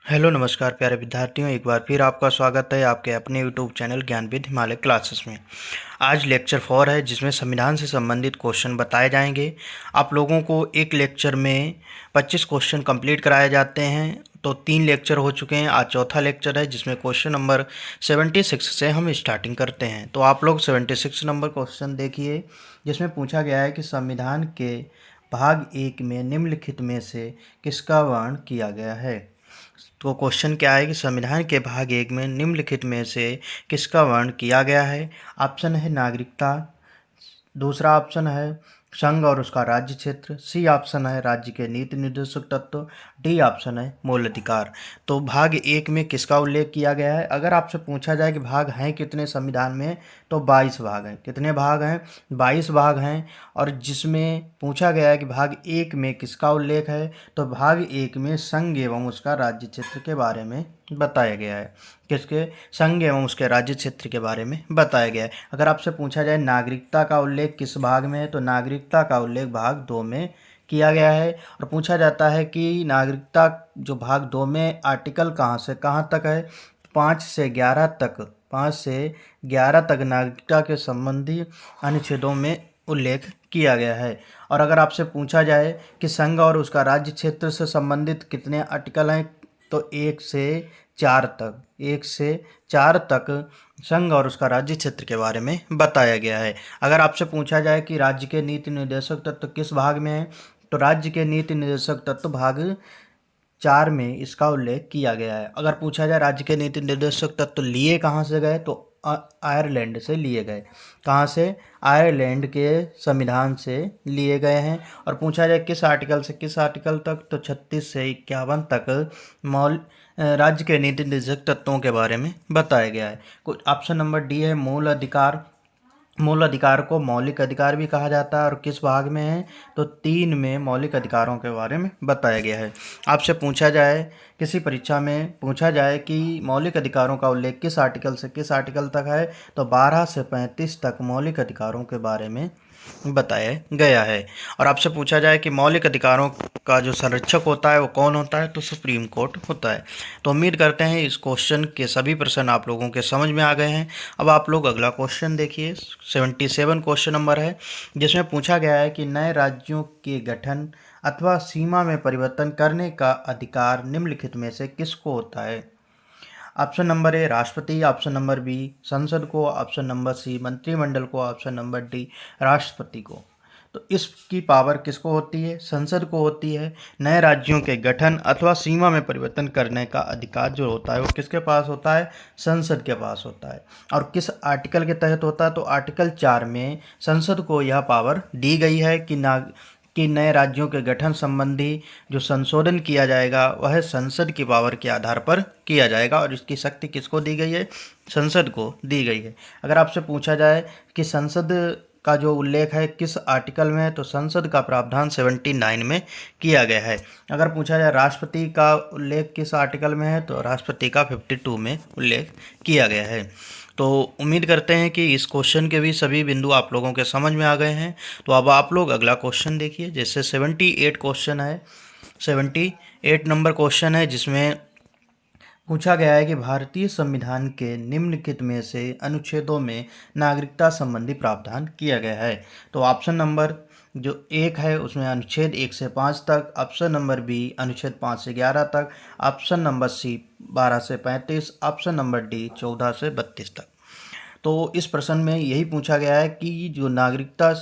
Hello नमस्कार प्यारे विद्यार्थियों, एक बार फिर आपका स्वागत है आपके अपने YouTube channel Gyanvid Himalaya classes में। आज लेक्चर 4 है जिसमें संविधान से संबंधित क्वेश्चन बताए जाएंगे। आप लोगों को एक लेक्चर में 25 क्वेश्चन कंप्लीट कराए जाते हैं, तो 3 लेक्चर हो चुके हैं। आज चौथा लेक्चर है जिसमें क्वेश्चन नंबर 76 से हम स्टार्टिंग करते हैं। तो आप लोग 76 नंबर क्वेश्चन देखिए, जिसमें पूछा गया है कि संविधान के भाग 1 में निम्नलिखित में से किसका वर्णन किया गया है। तो क्वेश्चन क्या है कि संविधान के भाग 1 में निम्नलिखित में से किसका वर्णन किया गया है। ऑप्शन है नागरिकता, दूसरा ऑप्शन है संघ और उसका राज्य क्षेत्र, सी ऑप्शन है राज्य के नीति निर्देशक तत्व, डी ऑप्शन है मूल अधिकार। तो भाग 1 में किसका उल्लेख किया गया है। अगर आपसे पूछा जाए कि भाग हैं कितने संविधान में, तो 22 भाग हैं। कितने भाग हैं? 22 भाग हैं। और जिसमें पूछा गया है कि भाग 1 में किसका उल्लेख है, तो भाग 1 में संघ एवं उसका राज्य क्षेत्र के बारे में बताया गया है। किसके? संघ एवं उसके राज्य क्षेत्र के बारे में बताया गया है। अगर आपसे पूछा जाए नागरिकता का उल्लेख किस भाग में है, तो नागरिकता का उल्लेख भाग 2 में किया गया है। और पूछा जाता है कि नागरिकता जो भाग 2 में आर्टिकल कहाँ से कहाँ तक है, 5 से 11 तक, 5 से 11 तक नागरिकता के संबंधी अनुच्छेदों में उल्लेख किया गया है। और अगर आपसे पूछा जाए कि संघ और उसका राज्य क्षेत्र से संबंधित कितने आर्टिकल हैं, तो 1 से 4 तक, 1 से 4 तक संघ और उसका राज्य क्षेत्र के बारे में बताया गया है। अगर आपसे पूछा जाए कि राज्य के नीति निर्देशक तत्व किस भाग में है, तो राज्य के नीति निर्देशक तत्व भाग 4 में इसका उल्लेख किया गया है। अगर पूछा जाए राज्य के नीति निर्देशक तत्व लिए कहाँ से गए, तो आयरलैंड से लिए गए। कहाँ से? आयरलैंड के संविधान से लिए गए हैं। और पूछा जाए किस आर्टिकल से किस आर्टिकल तक, तो 36 से 51 तक राज्य के नीति निर्देशक तत्वों के बारे में बताया गया है। कुछ ऑप्शन नंबर डी है मूल अधिकार। मूल अधिकार को मौलिक अधिकार भी कहा जाता है। और किस भाग में है, तो 3 में मौलिक अधिकारों के बारे में बताया गया है। आपसे पूछा जाए, किसी परीक्षा में पूछा जाए कि मौलिक अधिकारों का उल्लेख किस आर्टिकल से किस आर्टिकल तक है, तो 12 से 35 तक मौलिक अधिकारों के बारे में बताया गया है। और आपसे पूछा जाए कि मौलिक अधिकारों का जो संरक्षक होता है वो कौन होता है, तो सुप्रीम कोर्ट होता है। तो उम्मीद करते हैं इस क्वेश्चन के सभी प्रश्न आप लोगों के समझ में आ गए हैं। अब आप लोग अगला क्वेश्चन देखिए, 77 क्वेश्चन नंबर है, जिसमें पूछा गया है कि नए राज्यों के गठन अथवा सीमा में परिवर्तन करने का अधिकार निम्नलिखित में से किसको होता है। ऑप्शन नंबर ए राष्ट्रपति, ऑप्शन नंबर बी संसद को, ऑप्शन नंबर सी मंत्रिमंडल को, ऑप्शन नंबर डी राष्ट्रपति को। तो इसकी पावर किसको होती है? संसद को होती है। नए राज्यों के गठन अथवा सीमा में परिवर्तन करने का अधिकार जो होता है वो किसके पास होता है? संसद के पास होता है। और किस आर्टिकल के तहत होता है, तो आर्टिकल 4 में संसद को यह पावर दी गई है कि नए राज्यों के गठन संबंधी जो संशोधन किया जाएगा वह संसद की पावर के आधार पर किया जाएगा। और इसकी शक्ति किसको दी गई है? संसद को दी गई है। अगर आपसे पूछा जाए कि संसद का जो उल्लेख है किस आर्टिकल में है, तो संसद का प्रावधान 79 में किया गया है। अगर पूछा जाए राष्ट्रपति का उल्लेख किस आर्टिकल में है, तो राष्ट्रपति का 52 में उल्लेख किया गया है। तो उम्मीद करते हैं कि इस क्वेश्चन के भी सभी बिंदु आप लोगों के समझ में आ गए हैं। तो अब आप लोग अगला क्वेश्चन देखिए, जैसे 78 क्वेश्चन है, 78 नंबर क्वेश्चन है, जिसमें पूछा गया है कि भारतीय संविधान के निम्नलिखित में से अनुच्छेदों में नागरिकता संबंधी प्रावधान किया गया है। तो ऑप्शन नंबर जो 1 है उसमें अनुच्छेद 1 से 5 तक, ऑप्शन नंबर बी अनुच्छेद 5 से 11 तक, ऑप्शन नंबर सी 12 से 35, ऑप्शन नंबर डी 14 से 32 तक। तो इस प्रश्न में यही पूछा गया है कि जो नागरिकता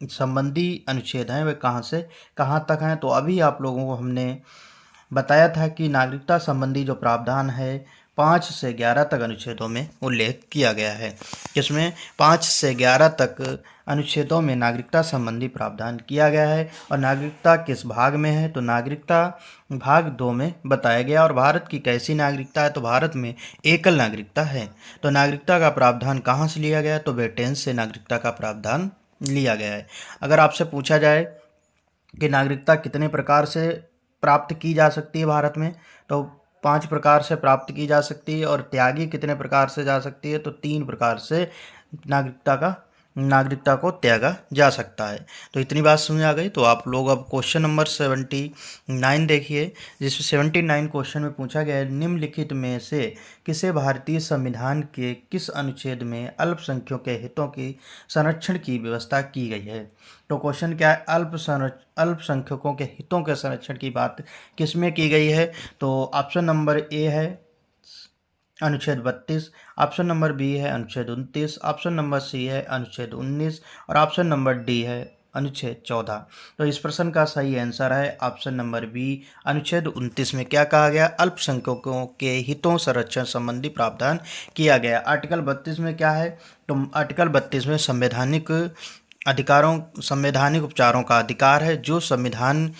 संबंधी अनुच्छेद हैं वे कहाँ से कहाँ तक हैं। तो अभी आप लोगों को हमने बताया था कि नागरिकता संबंधी जो प्रावधान है 5 से 11 तक अनुच्छेदों में उल्लेख किया गया है, जिसमें 5 से 11 तक अनुच्छेदों में नागरिकता संबंधी प्रावधान किया गया है। और नागरिकता किस भाग में है, तो नागरिकता भाग 2 में बताया गया। और भारत की कैसी नागरिकता है, तो भारत में एकल नागरिकता है। तो नागरिकता का प्रावधान कहाँ से लिया गया है, तो ब्रिटेन से नागरिकता का प्रावधान लिया गया है। अगर आपसे पूछा जाए कि नागरिकता कितने प्रकार से प्राप्त की जा सकती है भारत में, तो 5 प्रकार से प्राप्त की जा सकती है। और त्यागी कितने प्रकार से जा सकती है, तो 3 प्रकार से नागरिकता का नागरिकता को त्यागा जा सकता है। तो इतनी बात समझ आ गई। तो आप लोग अब क्वेश्चन नंबर 79 देखिए, जिसमें 79 क्वेश्चन में पूछा गया है, निम्नलिखित में से किसे भारतीय संविधान के किस अनुच्छेद में अल्पसंख्यकों के हितों की संरक्षण की व्यवस्था की गई है। तो क्वेश्चन क्या है, अल्पसंख्यकों के हितों के संरक्षण की बात किस में की गई है। तो ऑप्शन नंबर ए है अनुच्छेद 32, ऑप्शन नंबर बी है अनुच्छेद 29, ऑप्शन नंबर सी है अनुच्छेद 19 और ऑप्शन नंबर डी है अनुच्छेद 14। तो इस प्रश्न का सही आंसर है ऑप्शन नंबर बी अनुच्छेद 29 में क्या कहा गया, अल्पसंख्यकों के हितों संरक्षण संबंधी प्रावधान किया गया। आर्टिकल 32 में क्या है, तो आर्टिकल 32 में संवैधानिक उपचारों का अधिकार है, जो संविधान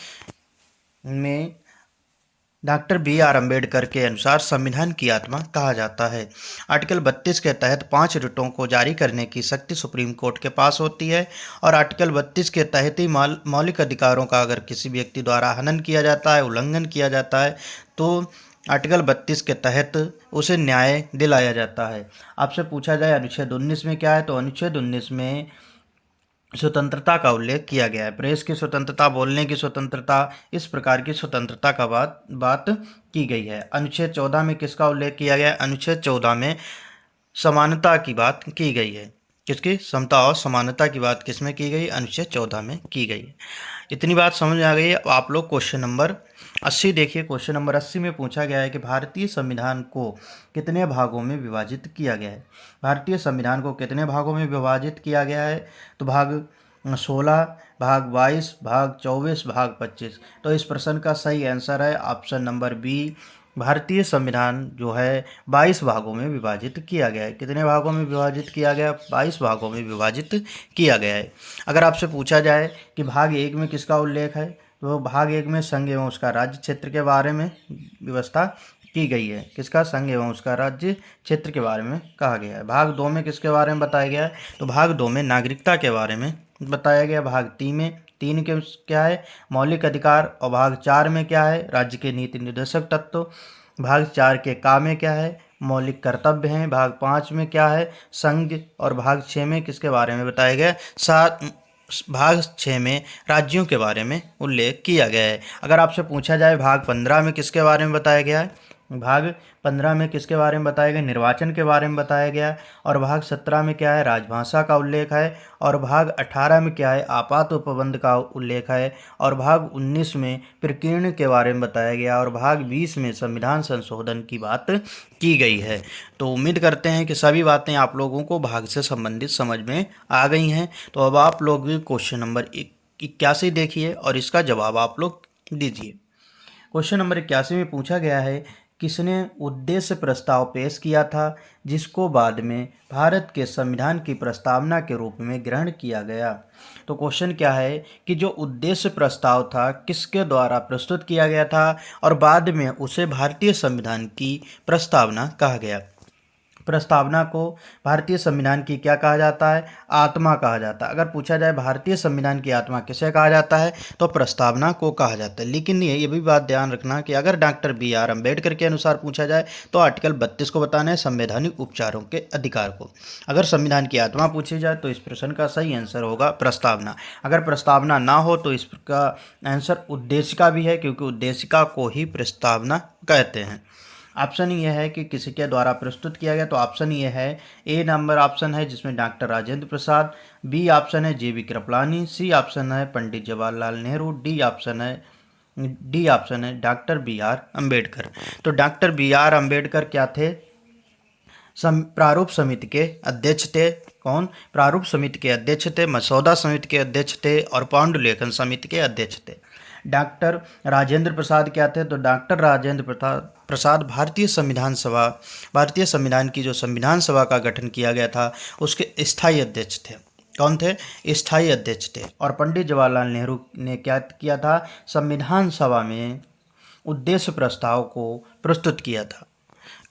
में डॉक्टर बी आर अम्बेडकर के अनुसार संविधान की आत्मा कहा जाता है। आर्टिकल 32 के तहत 5 रिटों को जारी करने की शक्ति सुप्रीम कोर्ट के पास होती है और आर्टिकल 32 के तहत ही मौलिक अधिकारों का अगर किसी व्यक्ति द्वारा हनन किया जाता है, उल्लंघन किया जाता है, तो आर्टिकल 32 के तहत उसे न्याय दिलाया जाता है। आपसे पूछा जाए अनुच्छेद 19 में क्या है, तो अनुच्छेद 19 में स्वतंत्रता का उल्लेख किया गया है। प्रेस की स्वतंत्रता, बोलने की स्वतंत्रता, इस प्रकार की स्वतंत्रता का बात की गई है। अनुच्छेद 14 में किसका उल्लेख किया गया है, अनुच्छेद 14 में समानता की बात की गई है। किसकी, समता और समानता की बात किसमें की गई, अनुच्छेद 14 में की गई है। इतनी बात समझ आ गई है। अब आप लोग क्वेश्चन नंबर 80 देखिए। क्वेश्चन नंबर 80 में पूछा गया है कि भारतीय संविधान को कितने भागों में विभाजित किया गया है। भारतीय संविधान को कितने भागों में विभाजित किया गया है, तो भाग 16, भाग 22, भाग 24, भाग 25। तो इस प्रश्न का सही आंसर है ऑप्शन नंबर बी, भारतीय संविधान जो है 22 भागों में विभाजित किया गया है। कितने भागों में विभाजित किया गया, 22 भागों में विभाजित किया गया है। अगर आपसे पूछा जाए कि भाग 1 में किसका उल्लेख है, तो भाग 1 में संघ एवं उसका राज्य क्षेत्र के बारे में व्यवस्था की गई है। किसका, संघ एवं उसका राज्य क्षेत्र के बारे में कहा गया है। भाग 2 में किसके बारे में बताया गया है, तो भाग 2 में नागरिकता के बारे में बताया गया। भाग 3 के क्या है, मौलिक अधिकार, और भाग 4 में क्या है, राज्य के नीति निर्देशक तत्व। भाग 4 के का में क्या है, मौलिक कर्तव्य हैं। भाग 5 में क्या है, संघ, और भाग 6 में किसके बारे में बताया गया, भाग 6 में राज्यों के बारे में उल्लेख किया गया है। अगर आपसे पूछा जाए भाग 15 में किसके बारे में बताया गया है, भाग 15 में किसके बारे में बताया गया, निर्वाचन के बारे में बताया गया है। और भाग 17 में क्या है, राजभाषा का उल्लेख है। और भाग 18 में क्या है, आपात उपबंध का उल्लेख है। और भाग 19 में प्रकीर्ण के बारे में बताया गया। और भाग 20 में संविधान संशोधन की बात की गई है। तो उम्मीद करते हैं कि सभी बातें आप लोगों को भाग से संबंधित समझ में आ गई हैं। तो अब आप लोग क्वेश्चन नंबर 81 देखिए और इसका जवाब आप लोग दीजिए। क्वेश्चन नंबर 81 में पूछा गया है, किसने उद्देश्य प्रस्ताव पेश किया था, जिसको बाद में भारत के संविधान की प्रस्तावना के रूप में ग्रहण किया गया। तो क्वेश्चन क्या है कि जो उद्देश्य प्रस्ताव था किसके द्वारा प्रस्तुत किया गया था और बाद में उसे भारतीय संविधान की प्रस्तावना कहा गया। प्रस्तावना को भारतीय संविधान की क्या कहा जाता है, आत्मा कहा जाता है। अगर पूछा जाए भारतीय संविधान की आत्मा किसे कहा जाता है, तो प्रस्तावना को कहा जाता है। लेकिन ये भी बात ध्यान रखना कि अगर डॉक्टर बी आर अम्बेडकर के अनुसार पूछा जाए तो आर्टिकल 32 को बताना है, संवैधानिक उपचारों के अधिकार को। अगर संविधान की आत्मा पूछी जाए तो इस प्रश्न का सही आंसर होगा प्रस्तावना। अगर प्रस्तावना ना हो तो इसका आंसर उद्देशिका भी है, क्योंकि उद्देशिका को ही प्रस्तावना कहते हैं। ऑप्शन ये है कि किसी के द्वारा प्रस्तुत किया गया, तो ऑप्शन ये है, ए नंबर ऑप्शन है जिसमें doctor Rajendra Prasad, B option है J B Kripalani, C option है पंडित जवाहरलाल नेहरू, डी ऑप्शन है डॉक्टर बी आर अम्बेडकर। तो डॉक्टर बी आर अम्बेडकर क्या थे, प्रारूप समिति के अध्यक्ष थे। कौन, प्रारूप समिति के अध्यक्ष थे, मसौदा समिति के अध्यक्ष थे और पांडुलेखन समिति के अध्यक्ष थे। डॉक्टर राजेंद्र प्रसाद क्या थे, तो डॉक्टर राजेंद्र प्रसाद भारतीय संविधान की जो संविधान सभा का गठन किया गया था उसके स्थायी अध्यक्ष थे। कौन थे, स्थायी अध्यक्ष थे। और पंडित जवाहरलाल नेहरू ने क्या किया था, संविधान सभा में उद्देश्य प्रस्ताव को प्रस्तुत किया था।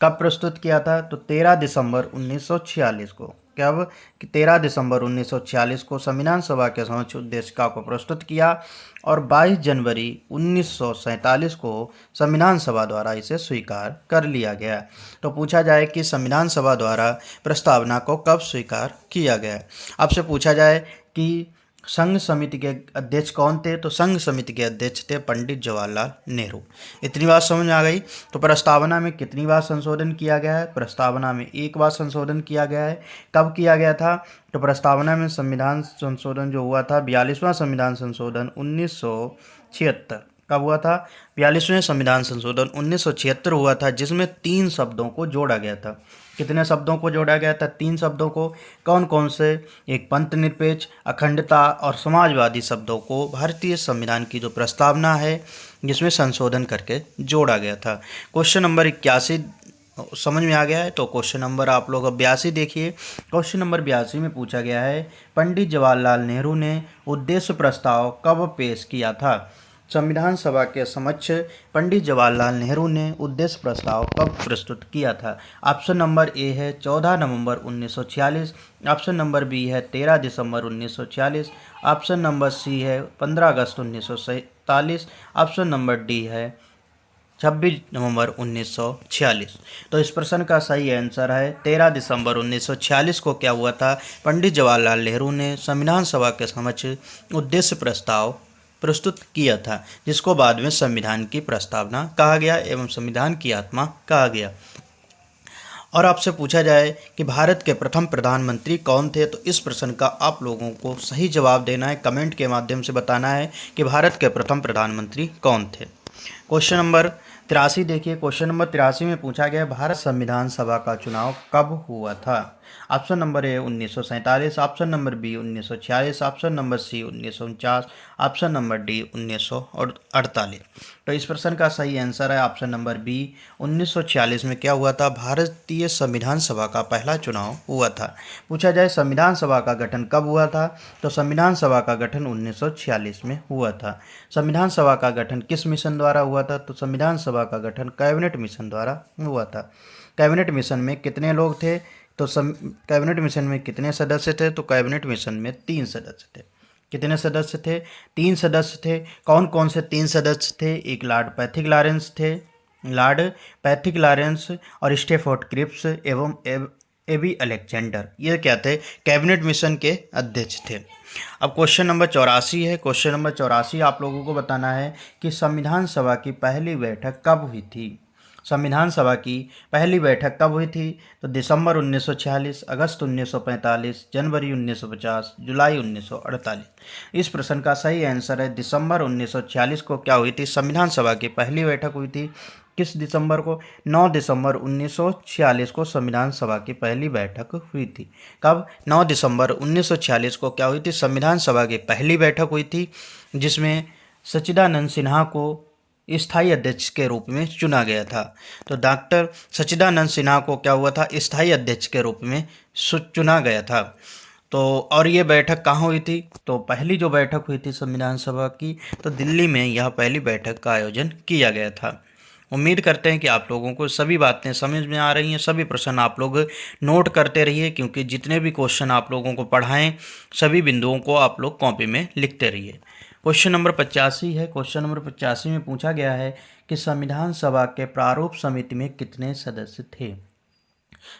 कब प्रस्तुत किया था, तो 13 दिसंबर 1946 को। कब कि 13 दिसंबर 1946 को संविधान सभा के समक्ष उद्देशिका को प्रस्तुत किया और 22 जनवरी 1947 को संविधान सभा द्वारा इसे स्वीकार कर लिया गया। तो पूछा जाए कि संविधान सभा द्वारा प्रस्तावना को कब स्वीकार किया गया। आपसे पूछा जाए कि संघ समिति के अध्यक्ष कौन थे, तो संघ समिति के अध्यक्ष थे पंडित जवाहरलाल नेहरू। इतनी बात समझ में आ गई। तो प्रस्तावना में कितनी बार संशोधन किया गया है? प्रस्तावना में एक बार संशोधन किया गया है। कब किया गया था? तो प्रस्तावना में संविधान संशोधन जो हुआ था 42वां संविधान संशोधन 1976। कब हुआ था? 42वें संविधान संशोधन 1976 हुआ था, जिसमें 3 शब्दों को जोड़ा गया था। कितने शब्दों को जोड़ा गया था? 3 शब्दों को। कौन कौन से? एक पंथ निरपेक्ष, अखंडता और समाजवादी शब्दों को भारतीय संविधान की जो प्रस्तावना है जिसमें संशोधन करके जोड़ा गया था। क्वेश्चन नंबर 81 समझ में आ गया है। तो क्वेश्चन नंबर आप लोग 82 देखिए। क्वेश्चन नंबर 82 में पूछा गया है, पंडित जवाहरलाल नेहरू ने उद्देश्य प्रस्ताव कब पेश किया था? संविधान सभा के समक्ष पंडित जवाहरलाल नेहरू ने उद्देश्य प्रस्ताव कब प्रस्तुत किया था? ऑप्शन नंबर ए है 14 नवंबर 1946, ऑप्शन नंबर बी है 13 दिसंबर 1946, ऑप्शन नंबर सी है 15 अगस्त 1947, ऑप्शन नंबर डी है 26 नवंबर 1946। तो इस प्रश्न का सही आंसर है 13 दिसंबर 1946 को क्या हुआ था? पंडित जवाहरलाल नेहरू ने संविधान सभा के समक्ष उद्देश्य प्रस्ताव प्रस्तुत किया था, जिसको बाद में संविधान की प्रस्तावना कहा गया एवं संविधान की आत्मा कहा गया। और आपसे पूछा जाए कि भारत के प्रथम प्रधानमंत्री कौन थे, तो इस प्रश्न का आप लोगों को सही जवाब देना है, कमेंट के माध्यम से बताना है कि भारत के प्रथम प्रधानमंत्री कौन थे। क्वेश्चन नंबर 83 देखिए। क्वेश्चन नंबर 83 में पूछा गया, भारत संविधान सभा का चुनाव कब हुआ था? Option number A 1947, option number B 1946, option number C 1949, option number D 1948। तो इस प्रश्न का सही आंसर है ऑप्शन नंबर बी 1946 में क्या हुआ था? भारतीय संविधान सभा का पहला चुनाव हुआ था। पूछा जाए संविधान सभा का गठन कब हुआ था, तो संविधान सभा का गठन 1946 में हुआ था। संविधान सभा का गठन किस मिशन द्वारा हुआ था, तो संविधान सभा का गठन कैबिनेट मिशन द्वारा हुआ था। कैबिनेट मिशन में कितने लोग थे, तो कैबिनेट मिशन में कितने सदस्य थे, तो कैबिनेट मिशन में 3 सदस्य थे। कितने सदस्य थे? 3 सदस्य थे। कौन कौन से 3 सदस्य थे? एक लॉर्ड पैथिक लॉरेंस थे, लॉर्ड पैथिक लॉरेंस और स्टेफोर्ड क्रिप्स एवं एबी अलेक्जेंडर, ये क्या थे? कैबिनेट मिशन के अध्यक्ष थे। अब क्वेश्चन नंबर 84 है। क्वेश्चन नंबर 84 आप लोगों को बताना है कि संविधान सभा की पहली बैठक कब हुई थी? संविधान सभा की पहली बैठक कब हुई थी, तो दिसंबर 1946, अगस्त 1945, जनवरी 1950, जुलाई 1948। इस प्रश्न का सही आंसर है दिसंबर 1946 को क्या हुई थी? संविधान सभा की पहली बैठक हुई थी। किस दिसंबर को? 9 दिसंबर 1946 को संविधान सभा की पहली बैठक हुई थी। कब? 9 दिसंबर 1946 को क्या हुई थी? संविधान सभा की पहली बैठक हुई थी, जिसमें सच्चिदानंद सिन्हा को स्थायी अध्यक्ष के रूप में चुना गया था। तो डॉक्टर सच्चिदानंद सिन्हा को क्या हुआ था? स्थायी अध्यक्ष के रूप में चुना गया था। तो और ये बैठक कहाँ हुई थी? तो पहली जो बैठक हुई थी संविधान सभा की, तो दिल्ली में यह पहली बैठक का आयोजन किया गया था। उम्मीद करते हैं कि आप लोगों को सभी बातें समझ में आ रही हैं, सभी प्रश्न आप लोग नोट करते रहिए, क्योंकि जितने भी क्वेश्चन आप लोगों को पढ़ाएं सभी बिंदुओं को आप लोग कॉपी में लिखते रहिए। क्वेश्चन नंबर 85 है। क्वेश्चन नंबर 85 में पूछा गया है कि संविधान सभा के प्रारूप समिति में कितने सदस्य थे?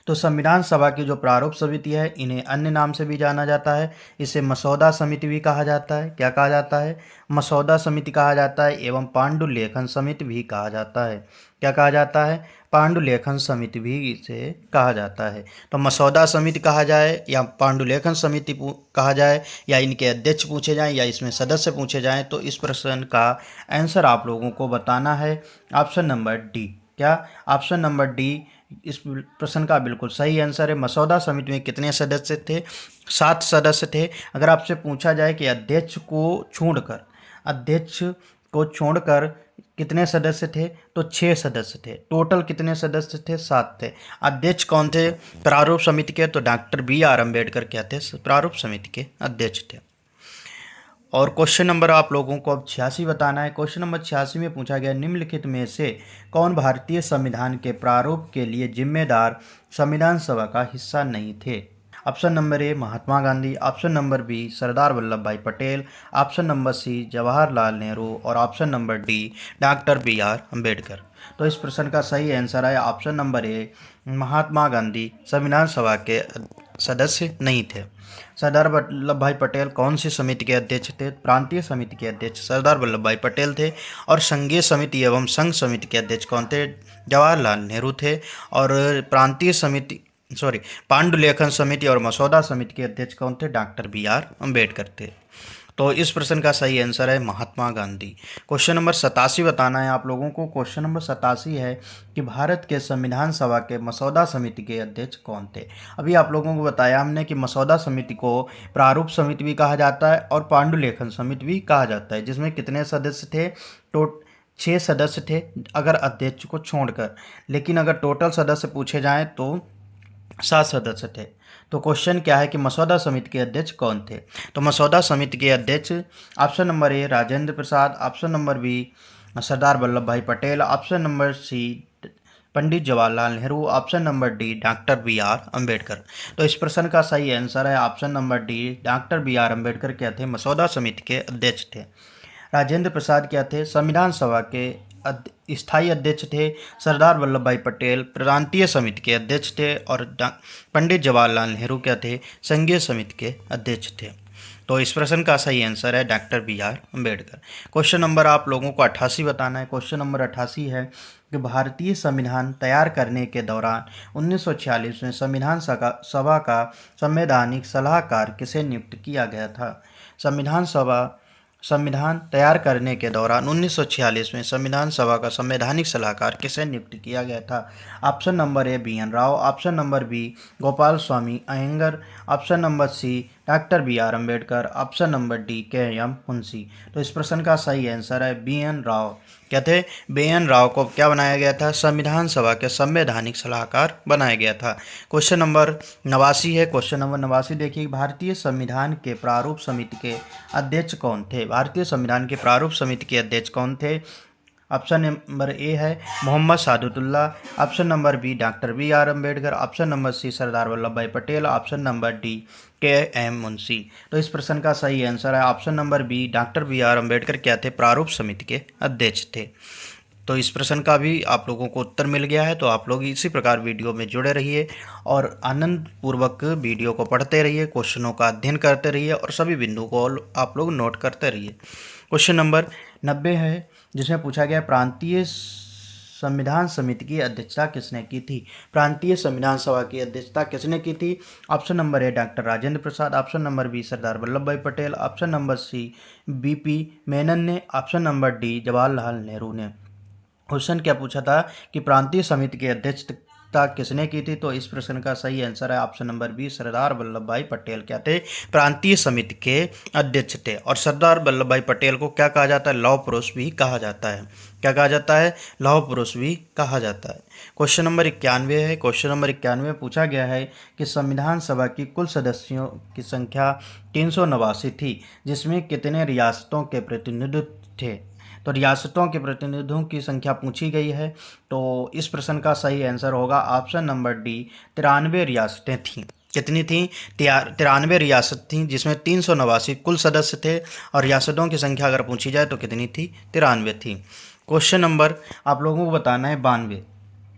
तो संविधान सभा की जो प्रारूप समिति है, इन्हें अन्य नाम से भी जाना जाता है। इसे मसौदा समिति भी कहा जाता है। क्या कहा जाता है? मसौदा समिति कहा जाता है एवं पांडुलेखन समिति भी कहा जाता है। क्या कहा जाता है? पांडुलेखन समिति भी इसे कहा जाता है। तो मसौदा समिति कहा जाए या पांडुलेखन समिति कहा जाए या इनके अध्यक्ष पूछे जाएं या इसमें सदस्य पूछे जाएं, तो इस प्रश्न का आंसर आप लोगों को बताना है ऑप्शन नंबर डी। क्या? ऑप्शन नंबर डी इस प्रश्न का बिल्कुल सही आंसर है। मसौदा समिति में कितने सदस्य थे? 7 सदस्य थे। अगर आपसे पूछा जाए कि अध्यक्ष को छोड़कर कितने सदस्य थे, तो 6 सदस्य थे। टोटल कितने सदस्य थे? 7 थे। अध्यक्ष कौन थे प्रारूप समिति के? तो डॉक्टर BR अम्बेडकर क्या थे? प्रारूप समिति के अध्यक्ष थे। और क्वेश्चन नंबर आप लोगों को अब 86 बताना है। क्वेश्चन नंबर 86 में पूछा गया, निम्नलिखित में से कौन भारतीय संविधान के प्रारूप के लिए जिम्मेदार संविधान सभा का हिस्सा नहीं थे? Option number A Mahatma Gandhi, option number B Sardar Vallabh Bhai Patel, option number C Jawaharlal Nehru और option number D doctor B R Ambedkar. तो इस प्रश्न का सही आंसर है option number A Mahatma Gandhi संविधान सभा के सदस्य नहीं थे। सरदार वल्लभ भाई पटेल कौन सी समिति के अध्यक्ष थे? प्रांतीय समिति के अध्यक्ष सरदार वल्लभ भाई पटेल थे। और संघीय समिति एवं संघ समिति के अध्यक्ष कौन थे? जवाहरलाल नेहरू थे। और प्रांतीय समिति पांडुलेखन समिति और मसौदा समिति के अध्यक्ष कौन थे? डॉक्टर बी आर अम्बेडकर थे। तो इस प्रश्न का सही आंसर है महात्मा गांधी। क्वेश्चन नंबर 87 बताना है आप लोगों को। क्वेश्चन नंबर 87 है कि भारत के संविधान सभा के मसौदा समिति के अध्यक्ष कौन थे? अभी आप लोगों को बताया हमने कि मसौदा समिति को प्रारूप समिति भी कहा जाता है और पांडुलेखन समिति भी कहा जाता है, जिसमें कितने सदस्य थे? 6 सदस्य थे अगर अध्यक्ष को छोड़कर, लेकिन अगर टोटल सदस्य पूछे जाएँ तो 7 सदस्य थे। तो क्वेश्चन क्या है कि मसौदा समिति के अध्यक्ष कौन थे? तो मसौदा समिति के अध्यक्ष option number A Rajendra Prasad, option number B Sardar Vallabh Bhai Patel, option number C Pandit Jawaharlal Nehru, option number D doctor B R Ambedkar. तो इस प्रश्न का सही आंसर है option number D doctor B R Ambedkar क्या थे? मसौदा समिति के अध्यक्ष थे। राजेंद्र प्रसाद क्या थे? संविधान सभा के स्थायी अध्यक्ष थे। सरदार वल्लभ भाई पटेल प्रांतीय समिति के अध्यक्ष थे। और पंडित जवाहरलाल नेहरू क्या थे? संघीय समिति के अध्यक्ष थे। तो इस प्रश्न का सही आंसर है doctor B R Ambedkar. Question number आप लोगों को 88 बताना है। क्वेश्चन नंबर 88 है कि भारतीय संविधान तैयार करने के दौरान 1946 में संविधान सभा का संवैधानिक सलाहकार किसे नियुक्त किया गया था? संविधान तैयार करने के दौरान 1946 में संविधान सभा का संवैधानिक सलाहकार किसे नियुक्त किया गया था? Option number A B N Rao, option number B Gopal Swami Ayyangar, option number C doctor B R Ambedkar, option number D K M Munshi. तो इस प्रश्न का सही आंसर है बी एन राव। क्या थे? बी एन राव को क्या बनाया गया था? संविधान सभा के संवैधानिक सलाहकार बनाया गया था। क्वेश्चन नंबर 89 है। क्वेश्चन नंबर 89 देखिए, भारतीय संविधान के प्रारूप समिति के अध्यक्ष कौन थे? भारतीय संविधान के प्रारूप समिति के अध्यक्ष कौन थे? ऑप्शन नंबर ए है Mohammad Saadulla, option number B doctor B R Ambedkar, option number C Sardar Vallabh Bhai Patel, option number D K M Munshi. तो इस प्रश्न का सही आंसर है option number B doctor B R Ambedkar क्या थे? प्रारूप समिति के अध्यक्ष थे। तो इस प्रश्न का भी आप लोगों को उत्तर मिल गया है। तो आप लोग इसी प्रकार वीडियो में जुड़े रहिए और आनंद पूर्वक वीडियो को पढ़ते रहिए, क्वेश्चनों का अध्ययन करते रहिए और सभी बिंदु को आप लोग नोट करते रहिए। क्वेश्चन नंबर 90 है, जिसमें पूछा गया प्रांतीय संविधान समिति की अध्यक्षता किसने की थी? प्रांतीय संविधान सभा की अध्यक्षता किसने की थी? Option number A doctor Rajendra Prasad, option number B Sardar Vallabh Bhai Patel, option number C BP Menon ने, option number D Jawaharlal Nehru ने। क्वेश्चन क्या पूछा था कि प्रांतीय समिति की अध्यक्षता किसने की थी? तो इस प्रश्न का सही आंसर है option number B Sardar Vallabh Bhai Patel क्या थे? प्रांतीय समिति के अध्यक्ष थे। और सरदार वल्लभ भाई पटेल को क्या कहा जाता है? लौह पुरुष भी कहा जाता है। क्या कहा जाता है? लौह पुरुष भी कहा जाता है। क्वेश्चन नंबर 91 है। क्वेश्चन नंबर 91 में पूछा गया है कि संविधान सभा की कुल सदस्यों की संख्या 389 थी, जिसमें कितने रियासतों के प्रतिनिधित्व थे? तो रियासतों के प्रतिनिधियों की संख्या पूछी गई है। तो इस प्रश्न का सही आंसर होगा ऑप्शन नंबर डी 93 रियासतें थीं। कितनी थीं? 93 रियासत थीं, जिसमें 389 कुल सदस्य थे। और रियासतों की संख्या अगर पूछी जाए तो कितनी थी? 93 थी। क्वेश्चन नंबर आप लोगों को बताना है 92।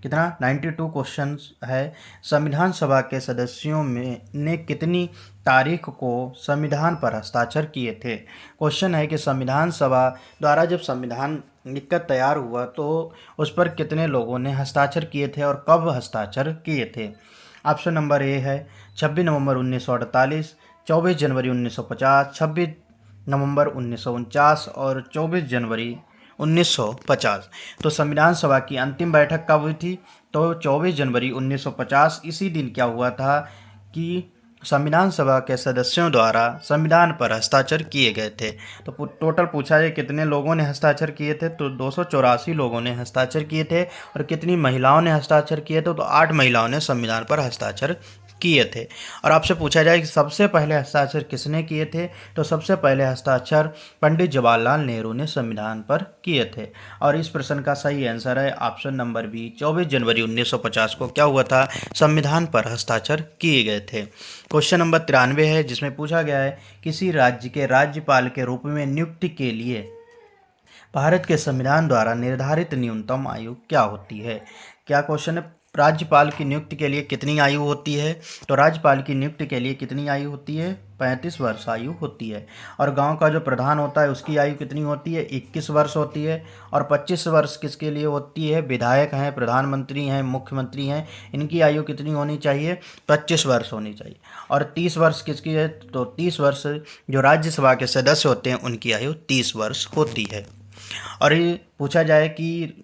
कितना? 92 क्वेश्चन है। संविधान सभा के सदस्यों में ने कितनी तारीख को संविधान पर हस्ताक्षर किए थे? क्वेश्चन है कि संविधान सभा द्वारा जब संविधान लिखकर तैयार हुआ तो उस पर कितने लोगों ने हस्ताक्षर किए थे और कब हस्ताक्षर किए थे? ऑप्शन नंबर ए है 26 नवंबर 1948, 24 जनवरी 1950, 26 नवंबर 1949 और 24 जनवरी 1950। तो संविधान सभा की अंतिम बैठक कब हुई थी? तो 24 जनवरी 1950। इसी दिन क्या हुआ था कि संविधान सभा के सदस्यों द्वारा संविधान पर हस्ताक्षर किए गए थे। तो टोटल पूछा जाए कितने लोगों ने हस्ताक्षर किए थे? तो 284 लोगों ने हस्ताक्षर किए थे। और कितनी महिलाओं ने हस्ताक्षर किए थे? तो 8 महिलाओं ने संविधान पर हस्ताक्षर किए थे। और आपसे पूछा जाए कि सबसे पहले हस्ताक्षर किसने किए थे, तो सबसे पहले हस्ताक्षर पंडित जवाहरलाल नेहरू ने संविधान पर किए थे। और इस प्रश्न का सही आंसर है ऑप्शन नंबर बी, 24 जनवरी 1950 को क्या हुआ था, संविधान पर हस्ताक्षर किए गए थे। क्वेश्चन नंबर 93 है, जिसमें पूछा गया है किसी राज्य के राज्यपाल के रूप में नियुक्ति के लिए भारत के संविधान द्वारा निर्धारित न्यूनतम आयु क्या होती है। क्या क्वेश्चन है, राज्यपाल की नियुक्ति के लिए कितनी आयु होती है, तो राज्यपाल की नियुक्ति के लिए कितनी आयु होती है, 35 वर्ष आयु होती है। और गांव का जो प्रधान होता है उसकी आयु कितनी होती है, 21 वर्ष होती है। और 25 वर्ष किसके लिए होती है, विधायक हैं, प्रधानमंत्री हैं, मुख्यमंत्री हैं, इनकी आयु कितनी होनी चाहिए, 25 वर्ष होनी चाहिए। और 30 वर्ष किसकी है, तो 30 वर्ष जो राज्यसभा के सदस्य होते हैं उनकी आयु 30 वर्ष होती है। और ये पूछा जाए कि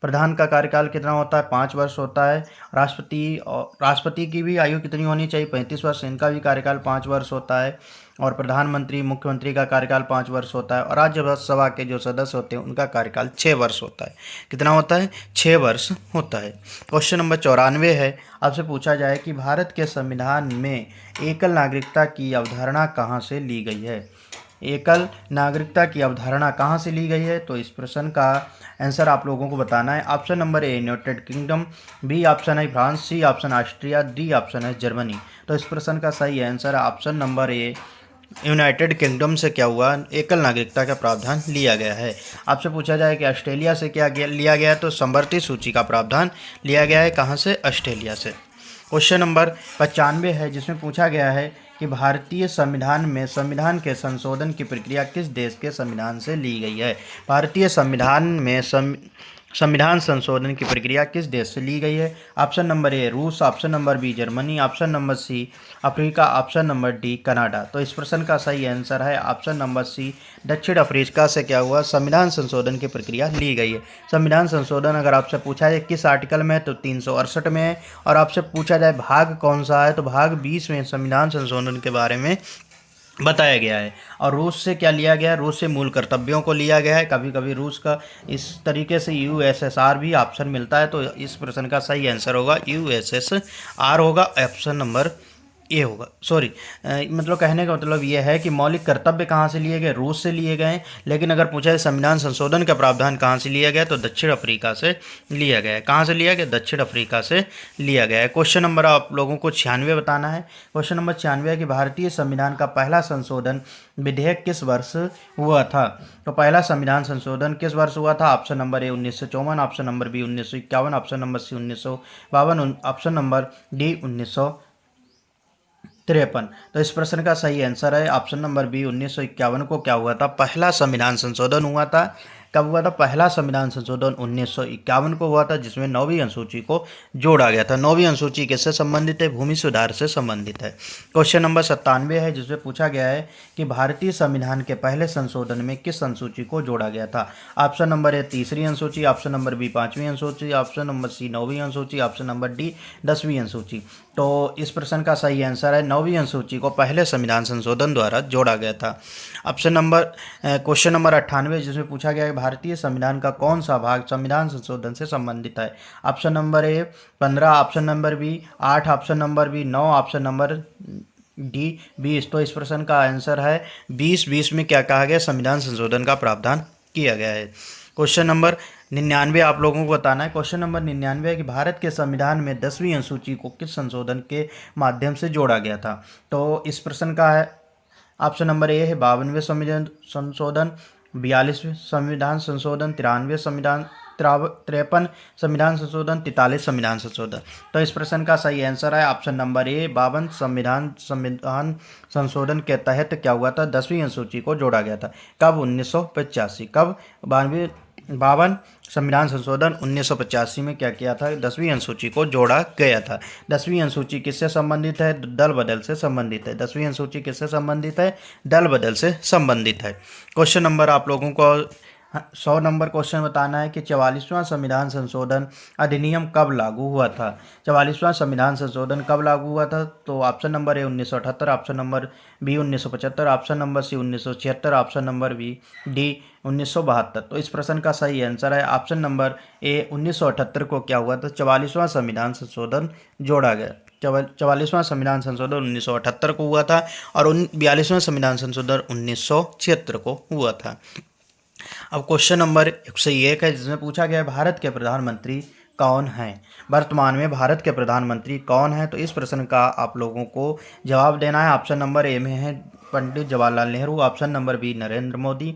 प्रधान का कार्यकाल कितना होता है, 5 वर्ष होता है। राष्ट्रपति की भी आयु कितनी होनी चाहिए, 35 वर्ष, इनका भी कार्यकाल 5 वर्ष होता है। और प्रधानमंत्री मुख्यमंत्री का कार्यकाल 5 वर्ष होता है। और राज्यसभा के जो सदस्य होते हैं उनका कार्यकाल 6 वर्ष होता है। कितना होता है, 6 वर्ष होता है। क्वेश्चन नंबर 94 है, आपसे पूछा जाए कि भारत के संविधान में एकल नागरिकता की अवधारणा कहाँ से ली गई है। एकल नागरिकता की अवधारणा कहाँ से ली गई है, तो इस प्रश्न का आंसर आप लोगों को बताना है। Option number A United Kingdom, B option है France, C option Austria, D option है जर्मनी। तो इस प्रश्न का सही आंसर है option number A, United Kingdom से क्या हुआ, एकल नागरिकता का प्रावधान लिया गया है। आपसे पूछा जाए कि ऑस्ट्रेलिया से क्या लिया गया है, तो संवर्ती सूची का प्रावधान लिया गया है। कहाँ से, ऑस्ट्रेलिया से। क्वेश्चन नंबर 95 है, जिसमें पूछा गया है कि भारतीय संविधान में संविधान के संशोधन की प्रक्रिया किस देश के संविधान से ली गई है। भारतीय संविधान में संविधान संशोधन की प्रक्रिया किस देश से ली गई है। ऑप्शन नंबर ए रूस, option number B Germany, option number C Africa, option number D Canada. तो इस प्रश्न का सही आंसर है ऑप्शन नंबर सी, दक्षिण अफ्रीका से क्या हुआ, संविधान संशोधन की प्रक्रिया ली गई है। संविधान संशोधन अगर आपसे पूछा जाए किस आर्टिकल में, तो 368 में है। और आपसे पूछा जाए भाग कौन सा है, तो भाग 20 में संविधान संशोधन के बारे में बताया गया है। और रूस से क्या लिया गया है, रूस से मूल कर्तव्यों को लिया गया है। कभी कभी रूस का इस तरीके से यूएसएसआर भी ऑप्शन मिलता है। तो इस प्रश्न का सही आंसर होगा यूएसएसआर होगा, ऑप्शन नंबर ए होगा। सॉरी, मतलब कहने का मतलब ये है कि मौलिक कर्तव्य कहाँ से लिए गए, रूस से लिए गए। लेकिन अगर पूछा है संविधान संशोधन का प्रावधान कहाँ से लिया गया, तो दक्षिण अफ्रीका से लिया गया है। कहाँ से लिया गया, दक्षिण अफ्रीका से लिया गया है। क्वेश्चन नंबर आप लोगों को 96 बताना है। क्वेश्चन नंबर 96 है कि भारतीय संविधान का पहला संशोधन विधेयक किस वर्ष हुआ था। तो पहला संविधान संशोधन किस वर्ष हुआ था। Option number A 1954, option number B 1951, option number C 1952, option number D 1953। तो इस प्रश्न का सही आंसर है ऑप्शन नंबर बी, 1951 को क्या हुआ था, पहला संविधान संशोधन हुआ था। कब हुआ था, पहला संविधान संशोधन 1951 को हुआ था, जिसमें 9वीं अनुसूची को जोड़ा गया था। 9वीं अनुसूची किससे संबंधित है, भूमि सुधार से संबंधित है। क्वेश्चन नंबर 97 है, जिसमें पूछा गया है कि भारतीय संविधान के पहले संशोधन में किस अनुसूची को जोड़ा गया था। ऑप्शन नंबर ए 3री अनुसूची, ऑप्शन नंबर बी 5वीं अनुसूची, ऑप्शन नंबर सी 9वीं अनुसूची, ऑप्शन नंबर डी 10वीं अनुसूची। तो इस प्रश्न का सही आंसर है 9वीं अनुसूची को पहले संविधान संशोधन द्वारा जोड़ा गया था। ऑप्शन नंबर क्वेश्चन नंबर 98, जिसमें पूछा गया है भारतीय संविधान का कौन सा भाग संविधान संशोधन से संबंधित है। Option number A 15, option number B 8, option number B 9, option number D 20। तो इस प्रश्न का आंसर है 20 में क्या कहा गया, संविधान संशोधन का प्रावधान किया गया है। क्वेश्चन नंबर 99 आप लोगों को बताना है। क्वेश्चन नंबर 99 है कि भारत के संविधान में 10वीं अनुसूची को किस संशोधन के माध्यम से जोड़ा गया था। तो इस प्रश्न का है ऑप्शन नंबर ए है 52वें संविधान संशोधन, 42वें संविधान संशोधन, 93वें संविधान 53 संविधान संशोधन, 43 संविधान संशोधन। तो इस प्रश्न का सही आंसर है ऑप्शन नंबर ए 52 संविधान संशोधन के तहत क्या हुआ था, 10वीं अनुसूची को जोड़ा गया था। कब, 1985। कब, 52 संविधान संशोधन 1985 में क्या किया था, 10वीं अनुसूची को जोड़ा गया था। 10वीं अनुसूची किससे संबंधित है, दल बदल से संबंधित है। 10वीं अनुसूची किससे संबंधित है, दल बदल से संबंधित है। क्वेश्चन नंबर आप लोगों को 100 नंबर क्वेश्चन बताना है कि 44वां संविधान संशोधन अधिनियम कब लागू हुआ था। 44वां संविधान संशोधन कब लागू हुआ था। तो option number A 1978, option number B 1975, option number C 1976, option number B D 1972। तो इस प्रश्न का सही आंसर है ऑप्शन नंबर ए 1978 को क्या हुआ था, 44वां संविधान संशोधन जोड़ा गया। 44वां संविधान संशोधन 1978 को हुआ था और 42वां संविधान संशोधन 1976 को हुआ था। अब क्वेश्चन नंबर 101 है, जिसमें पूछा गया है भारत के प्रधानमंत्री कौन हैं। वर्तमान में भारत के प्रधानमंत्री कौन हैं, तो इस प्रश्न का आप लोगों को जवाब देना है। ऑप्शन नंबर ए में है Pandit Jawaharlal Nehru, option number B Narendra Modi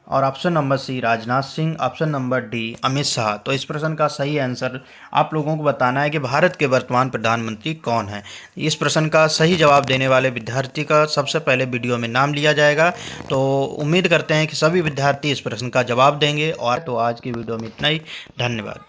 और option number C Rajnath Singh, option number D Amit Shah. तो इस प्रश्न का सही आंसर आप लोगों को बताना है कि भारत के वर्तमान प्रधानमंत्री कौन हैं। इस प्रश्न का सही जवाब देने वाले विद्यार्थी का सबसे पहले वीडियो में नाम लिया जाएगा। तो उम्मीद करते हैं कि सभी विद्यार्थी इस प्रश्न का जवाब देंगे। और तो आज की वीडियो में इतना ही। धन्यवाद।